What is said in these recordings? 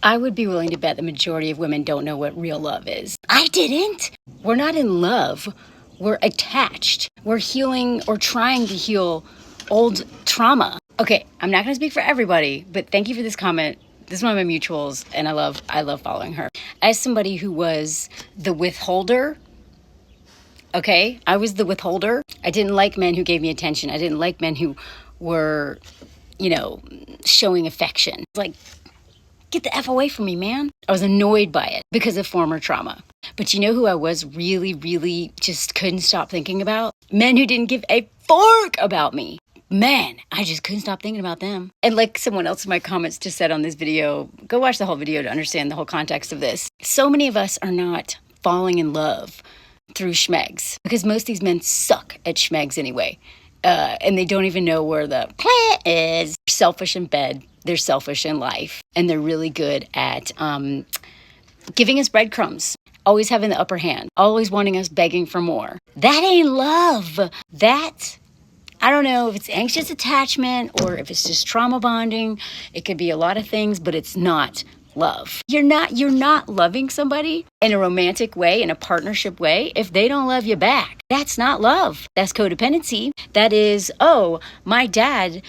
I would be willing to bet the majority of women don't know what real love is. I didn't. We're not in love. We're attached. We're healing or trying to heal old trauma. Okay, I'm not going to speak for everybody, but thank you for this comment. This is one of my mutuals, and I love following her. As somebody who was the withholder, okay, I was the withholder. I didn't like men who gave me attention. I didn't like men who were, showing affection. Like, get the F away from me, man. I was annoyed by it because of former trauma. But you know who I was really, really just couldn't stop thinking about? Men who didn't give a fork about me. Man, I just couldn't stop thinking about them. And like someone else in my comments just said on this video, go watch the whole video to understand the whole context of this. So many of us are not falling in love through schmegs because most of these men suck at schmegs anyway. And they don't even know where the plant is. They're selfish in bed. They're selfish in life. And they're really good at giving us breadcrumbs. Always having the upper hand. Always wanting us begging for more. That ain't love. That, I don't know if it's anxious attachment or if it's just trauma bonding. It could be a lot of things, but it's not love. You're not loving somebody in a romantic way, in a partnership way, if they don't love you back. That's not love. That's codependency. That is, oh, my dad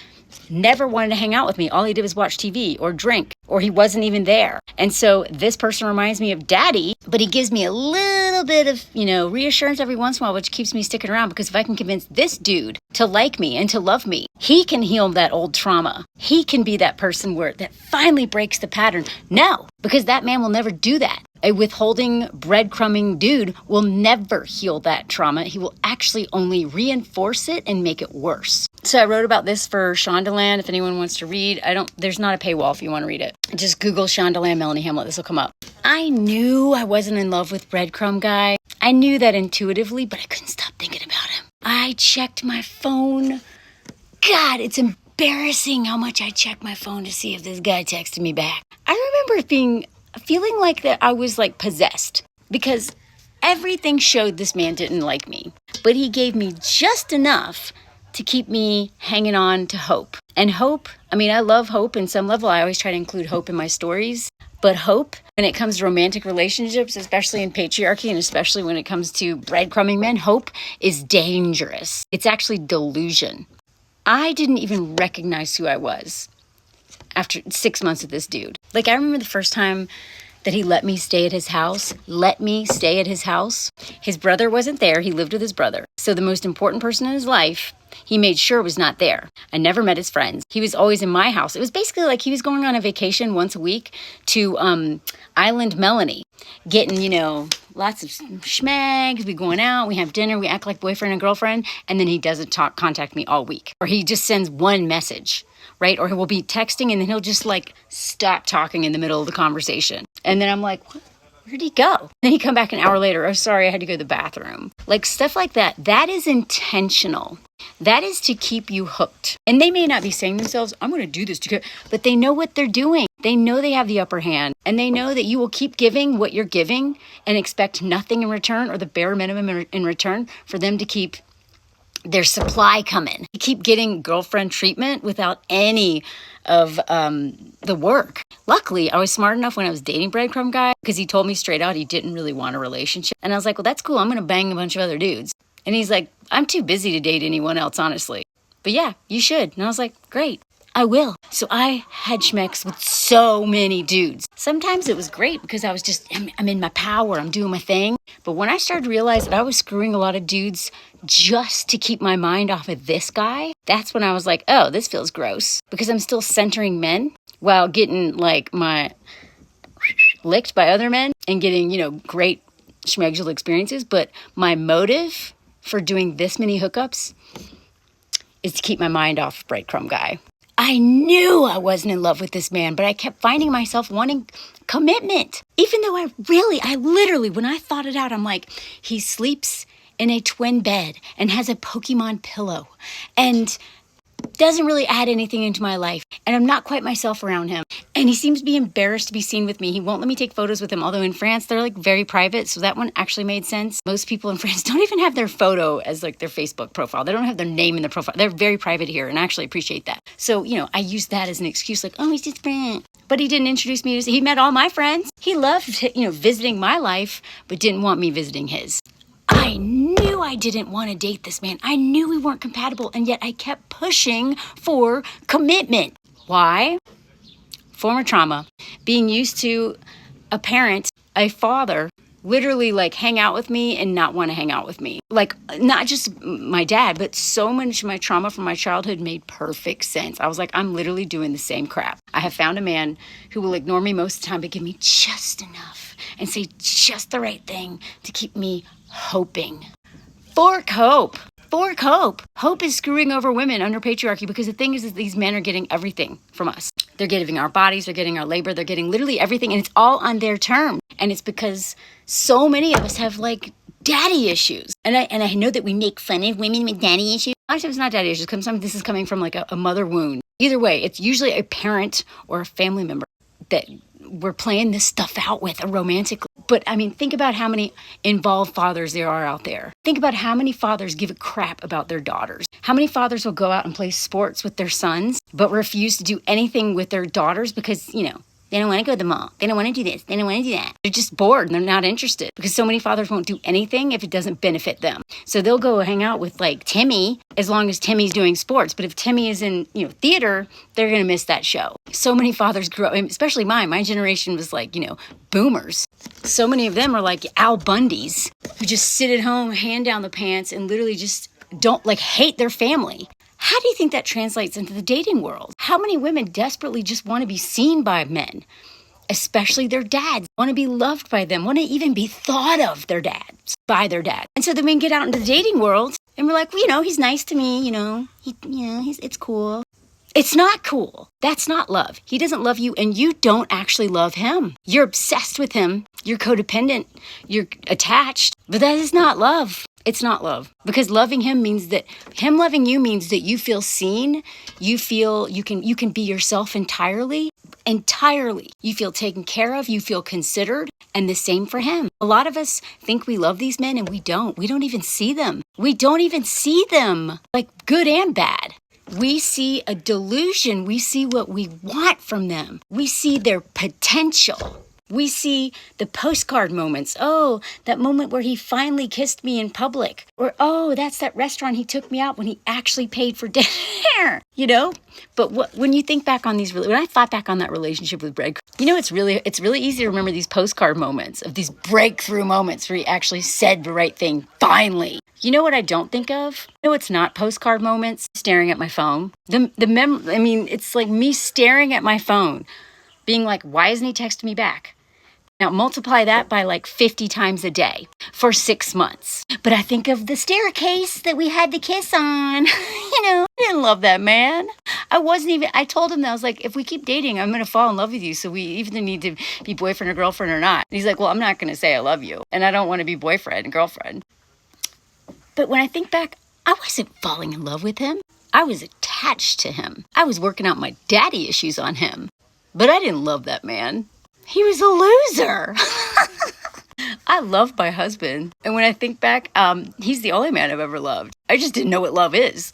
never wanted to hang out with me. All he did was watch TV or drink, or he wasn't even there. And so this person reminds me of daddy, but he gives me a little bit of, reassurance every once in a while, which keeps me sticking around, because if I can convince this dude to like me and to love me, he can heal that old trauma. He can be that person that finally breaks the pattern. No, because that man will never do that. A withholding, breadcrumbing dude will never heal that trauma. He will actually only reinforce it and make it worse. So I wrote about this for Shondaland. If anyone wants to read, there's not a paywall if you want to read it. Just Google Shondaland, Melanie Hamlet. This will come up. I knew I wasn't in love with breadcrumb guy. I knew that intuitively, but I couldn't stop thinking about him. I checked my phone. God, it's embarrassing how much I check my phone to see if this guy texted me back. I remember feeling like that I was like possessed, because everything showed this man didn't like me, but he gave me just enough to keep me hanging on to hope. And hope, I love hope in some level. I always try to include hope in my stories, but hope when it comes to romantic relationships, especially in patriarchy and especially when it comes to breadcrumbing men, hope is dangerous. It's actually delusion. I didn't even recognize who I was after 6 months with this dude. Like, I remember the first time that he let me stay at his house. His brother wasn't there. He lived with his brother. So the most important person in his life, he made sure was not there. I never met his friends. He was always in my house. It was basically like he was going on a vacation once a week to Island Melanie, getting, lots of schmags. We going out, we have dinner, we act like boyfriend and girlfriend, and then he doesn't contact me all week. Or he just sends one message, right? Or we'll be texting and then he'll just stop talking in the middle of the conversation. And then I'm like, where'd he go? Then he come back an hour later. Oh, sorry, I had to go to the bathroom. Stuff like that. That is intentional. That is to keep you hooked. And they may not be saying to themselves, I'm going to do this, but they know what they're doing. They know they have the upper hand, and they know that you will keep giving what you're giving and expect nothing in return, or the bare minimum in return, for them to keep their supply coming. You keep getting girlfriend treatment without any of the work. Luckily, I was smart enough when I was dating breadcrumb guy, because he told me straight out he didn't really want a relationship. And I was like, well, that's cool. I'm going to bang a bunch of other dudes. And he's like, I'm too busy to date anyone else, honestly. But yeah, you should. And I was like, great, I will. So I had schmecks with so many dudes. Sometimes it was great because I was I'm in my power. I'm doing my thing. But when I started to realize that I was screwing a lot of dudes just to keep my mind off of this guy, that's when I was like, oh, this feels gross. Because I'm still centering men while getting my licked by other men and getting, great schmegula experiences. But my motive for doing this many hookups is to keep my mind off breadcrumb guy. I knew I wasn't in love with this man, but I kept finding myself wanting commitment. Even though I literally, when I thought it out, I'm like, he sleeps in a twin bed and has a Pokemon pillow. And doesn't really add anything into my life, and I'm not quite myself around him. And he seems to be embarrassed to be seen with me. He won't let me take photos with him, although in France, they're like very private, so that one actually made sense. Most people in France don't even have their photo as like their Facebook profile. They don't have their name in the profile. They're very private here, and I actually appreciate that. So, you know, I use that as an excuse, like, oh, he's just friend. But he didn't introduce me to, he met all my friends. He loved, you know, visiting my life, but didn't want me visiting his. I knew I didn't want to date this man. I knew we weren't compatible, and yet I kept pushing for commitment. Why? Former trauma. Being used to a parent, a father, literally like hang out with me and not want to hang out with me. Like, not just my dad, but so much of my trauma from my childhood made perfect sense. I was like, I'm literally doing the same crap. I have found a man who will ignore me most of the time, but give me just enough and say just the right thing to keep me hoping. Fork hope. Fork hope. Hope is screwing over women under patriarchy, because the thing is these men are getting everything from us. They're giving our bodies, they're getting our labor, they're getting literally everything, and it's all on their terms. And it's because so many of us have like daddy issues. And I know that we make fun of women with daddy issues. Actually, it's not daddy issues. This is coming from like a mother wound. Either way, it's usually a parent or a family member that we're playing this stuff out with romantically. But I mean, think about how many involved fathers there are out there. Think about how many fathers give a crap about their daughters. How many fathers will go out and play sports with their sons, but refuse to do anything with their daughters because, you know, they don't want to go to the mall. They don't want to do this. They don't want to do that. They're just bored and they're not interested, because so many fathers won't do anything if it doesn't benefit them. So they'll go hang out with like Timmy as long as Timmy's doing sports. But if Timmy is in, you know, theater, they're going to miss that show. So many fathers grow, especially mine. My generation was like, you know, boomers. So many of them are like Al Bundys, who just sit at home, hand down the pants, and literally just don't like hate their family. How do you think that translates into the dating world? How many women desperately just want to be seen by men, especially their dads, want to be loved by them, want to even be thought of by their dad. And so then we get out into the dating world and we're like, well, you know, he's nice to me, it's cool. It's not cool. That's not love. He doesn't love you, and you don't actually love him. You're obsessed with him. You're codependent. You're attached. But that is not love. It's not love. Because loving him means that him loving you means that you feel seen. You feel you can be yourself entirely. Entirely. You feel taken care of. You feel considered. And the same for him. A lot of us think we love these men, and we don't. We don't even see them. We don't even see them. Like good and bad. We see a delusion. We see what we want from them. We see their potential. We see the postcard moments. Oh, that moment where he finally kissed me in public. Or, oh, that's that restaurant he took me out when he actually paid for dinner. You know? But when you think back on when I thought back on that relationship with Greg, you know, it's really easy to remember these postcard moments, of these breakthrough moments where he actually said the right thing, finally. You know what I don't think of? No, it's not postcard moments. Staring at my phone. It's like me staring at my phone, being like, why isn't he texting me back? Now multiply that by like 50 times a day for 6 months. But I think of the staircase that we had to kiss on. I didn't love that man. I told him that, I was like, if we keep dating, I'm going to fall in love with you. So we even need to be boyfriend or girlfriend or not. And he's like, well, I'm not going to say I love you. And I don't want to be boyfriend and girlfriend. But when I think back, I wasn't falling in love with him. I was attached to him. I was working out my daddy issues on him. But I didn't love that man. He was a loser. I love my husband. And when I think back, he's the only man I've ever loved. I just didn't know what love is.